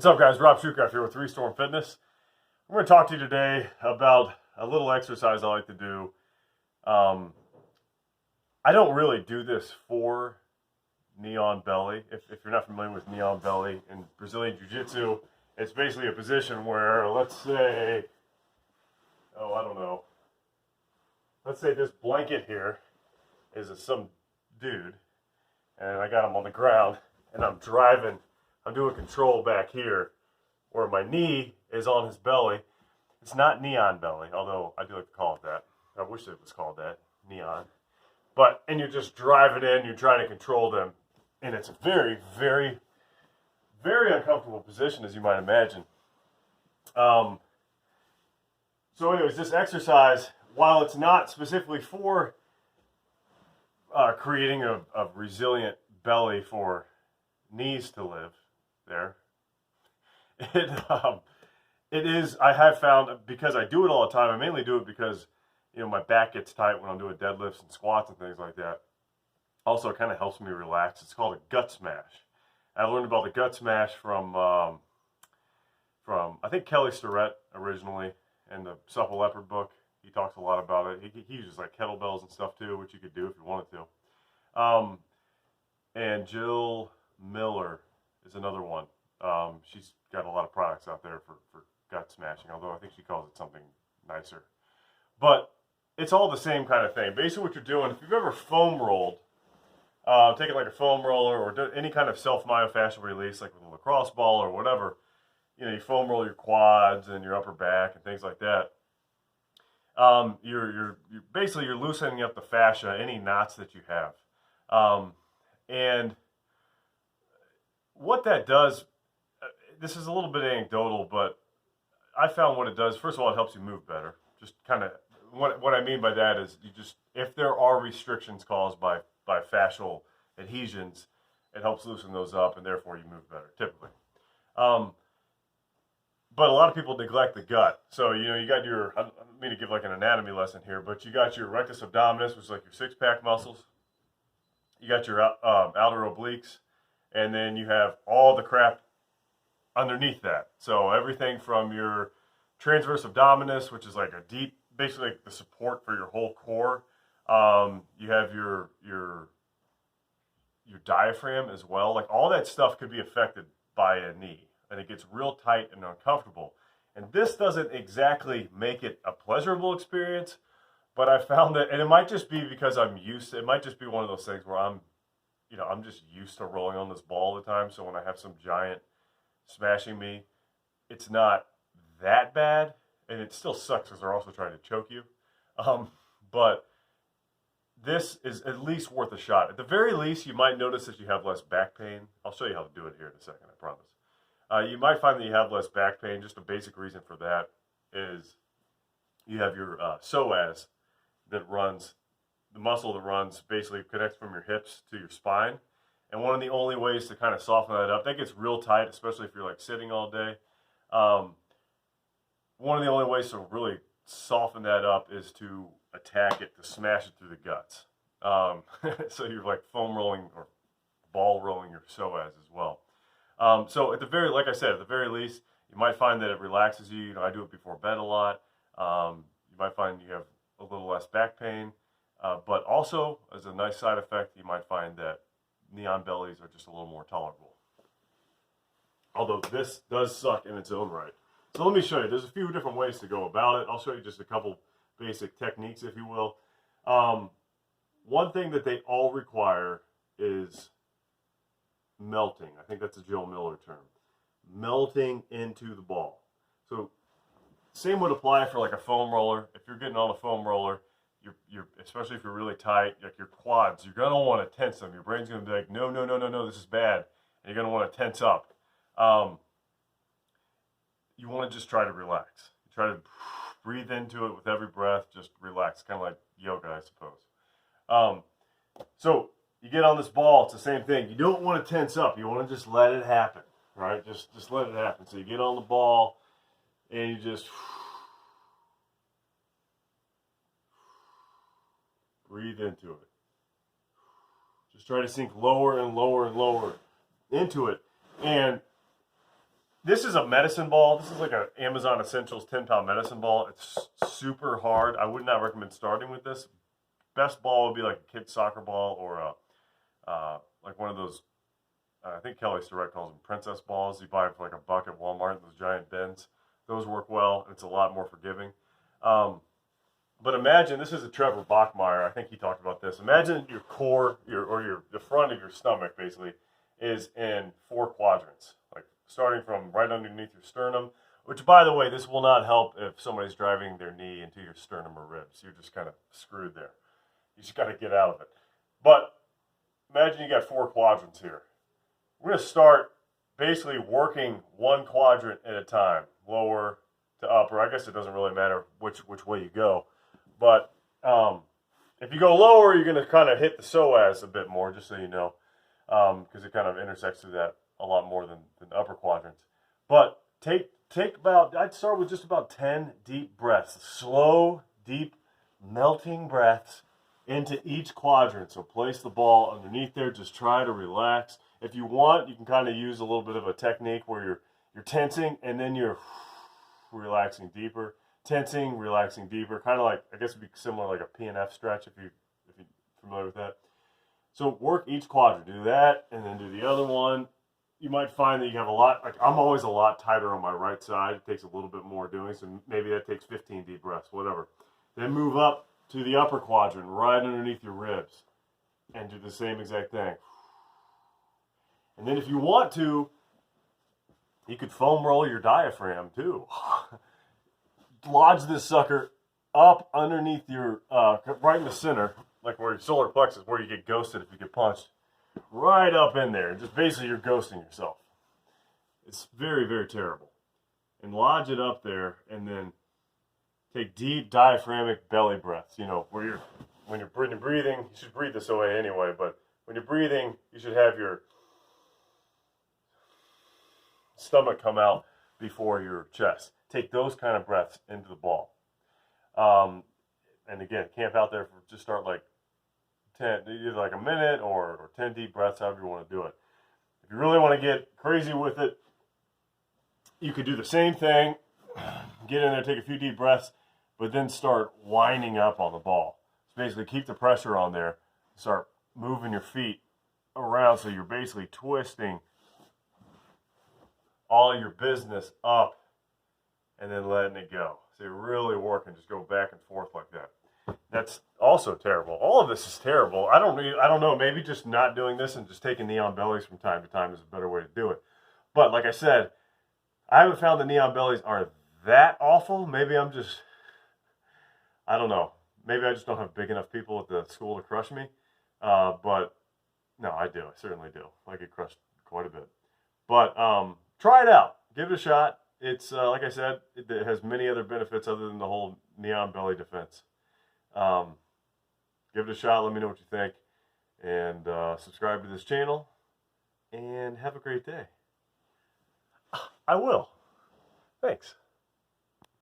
What's up, guys? Rob Shoecraft here with Restore Fitness. I'm going to talk to you today about a little exercise I like to do. I don't really do this for knee on belly. If you're not familiar with knee on belly in Brazilian Jiu-Jitsu, it's basically a position where, let's say, I don't know. Let's say this blanket here is some dude, and I got him on the ground, and I'm doing control back here, where my knee is on his belly. It's not neon belly, although I do like to call it that. I wish it was called that, neon. And you're just driving in, you're trying to control them, and it's a very, very, very uncomfortable position, as you might imagine. So anyways, this exercise, while it's not specifically for creating a resilient belly for knees to live there, it is, I have found, because I do it all the time, I mainly do it because, my back gets tight when I'm doing deadlifts and squats and things like that. Also, it kind of helps me relax. It's called a gut smash. I learned about the gut smash from I think Kelly Starrett originally in the Supple Leopard book. He talks a lot about it. He uses like kettlebells and stuff too, which you could do if you wanted to. And Jill Miller is another one. She's got a lot of products out there for gut smashing, although I think she calls it something nicer. But it's all the same kind of thing. Basically what you're doing, if you've ever foam rolled, taking like a foam roller or any kind of self-myofascial release, like with a lacrosse ball or whatever, you foam roll your quads and your upper back and things like that. You're basically loosening up the fascia, any knots that you have. And what that does, this is a little bit anecdotal, but I found what it does, first of all, it helps you move better. Just kind of, what I mean by that is if there are restrictions caused by fascial adhesions, it helps loosen those up and therefore you move better, typically. But a lot of people neglect the gut. So, you got your, I don't mean to give like an anatomy lesson here, but you got your rectus abdominis, which is like your six-pack muscles. You got your outer obliques, and then you have all the crap underneath that. So everything from your transverse abdominis, which is like a deep, basically like the support for your whole core. You have your diaphragm as well. Like all that stuff could be affected by a knee, and it gets real tight and uncomfortable. And this doesn't exactly make it a pleasurable experience, but I found that, and it might just be because it might just be one of those things where I'm just used to rolling on this ball all the time. So when I have some giant smashing me, it's not that bad, and it still sucks because they're also trying to choke you. But this is at least worth a shot. At the very least, you might notice that you have less back pain. I'll show you how to do it here in a second, I promise. You might find that you have less back pain. Just a basic reason for that is you have your psoas that runs, the muscle that runs, basically connects from your hips to your spine. And one of the only ways to kind of soften that up, that gets real tight, especially if you're like sitting all day. One of the only ways to really soften that up is to attack it, to smash it through the guts. So you're like foam rolling or ball rolling your psoas as well. So like I said, at the very least, you might find that it relaxes you. I do it before bed a lot. You might find you have a little less back pain. But also, as a nice side effect, you might find that neon bellies are just a little more tolerable. Although this does suck in its own right. So let me show you. There's a few different ways to go about it. I'll show you just a couple basic techniques, if you will. One thing that they all require is melting. I think that's a Joe Miller term. Melting into the ball. So same would apply for like a foam roller. If you're getting on a foam roller, you're especially if you're really tight, like your quads, you're gonna want to tense them. Your brain's gonna be like, no, this is bad, and you're gonna want to tense up. You want to just try to relax. You try to breathe into it with every breath. Just relax, kind of like yoga, I suppose. So you get on this ball. It's the same thing. You don't want to tense up. You want to just let it happen, right? Just let it happen. So you get on the ball, and you just breathe into it. Just try to sink lower and lower and lower into it. And This is a medicine ball. This is like an Amazon Essentials 10-pound medicine ball. It's super hard. I would not recommend starting with this. Best ball would be like a kid's soccer ball or like one of those, I think Kelly Starrett calls them princess balls. You buy them for like $1 at Walmart, those giant bins. Those work well. It's a lot more forgiving. But imagine, this is a Trevor Bachmeyer. I think he talked about this. Imagine your core, the front of your stomach basically is in 4 quadrants, like starting from right underneath your sternum, which, by the way, this will not help if somebody's driving their knee into your sternum or ribs. You're just kind of screwed there. You just got to get out of it. But imagine you got 4 quadrants here. We're going to start basically working one quadrant at a time, lower to upper. I guess it doesn't really matter which way you go. But if you go lower, you're going to kind of hit the psoas a bit more, just so you know, because it kind of intersects through that a lot more than the upper quadrants. But take about, I'd start with just about 10 deep breaths, slow, deep, melting breaths into each quadrant. So place the ball underneath there. Just try to relax. If you want, you can kind of use a little bit of a technique where you're tensing and then you're relaxing deeper. Tensing, relaxing deeper, kind of like, I guess it'd be similar like a PNF stretch if you're familiar with that. So work each quadrant, do that, and then do the other one. You might find that you have a lot, like I'm always a lot tighter on my right side. It takes a little bit more doing, so maybe that takes 15 deep breaths, whatever. Then move up to the upper quadrant, right underneath your ribs, and do the same exact thing. And then if you want to, you could foam roll your diaphragm too. Lodge this sucker up underneath your, right in the center, like where your solar plexus, where you get ghosted if you get punched, right up in there. Just basically you're ghosting yourself. It's very, very terrible. And lodge it up there, and then take deep diaphragmatic belly breaths. You know, when you're breathing, you should breathe this way anyway, but when you're breathing, you should have your stomach come out before your chest. Take those kind of breaths into the ball. And again, camp out there for just start like 10, either like a minute or 10 deep breaths, however you want to do it. If you really want to get crazy with it, you could do the same thing. Get in there, take a few deep breaths, but then start winding up on the ball. So basically keep the pressure on there. Start moving your feet around so you're basically twisting all your business up and then letting it go. So you're really working, just go back and forth like that. That's also terrible. All of this is terrible. I don't know, maybe just not doing this and just taking neon bellies from time to time is a better way to do it. But like I said, I haven't found the neon bellies are that awful. Maybe I'm just, I don't know. Maybe I just don't have big enough people at the school to crush me. But no, I do. I certainly do. I get crushed quite a bit. But try it out. Give it a shot. It's, like I said, it has many other benefits other than the whole neon belly defense. Give it a shot. Let me know what you think. And subscribe to this channel. And have a great day. I will. Thanks.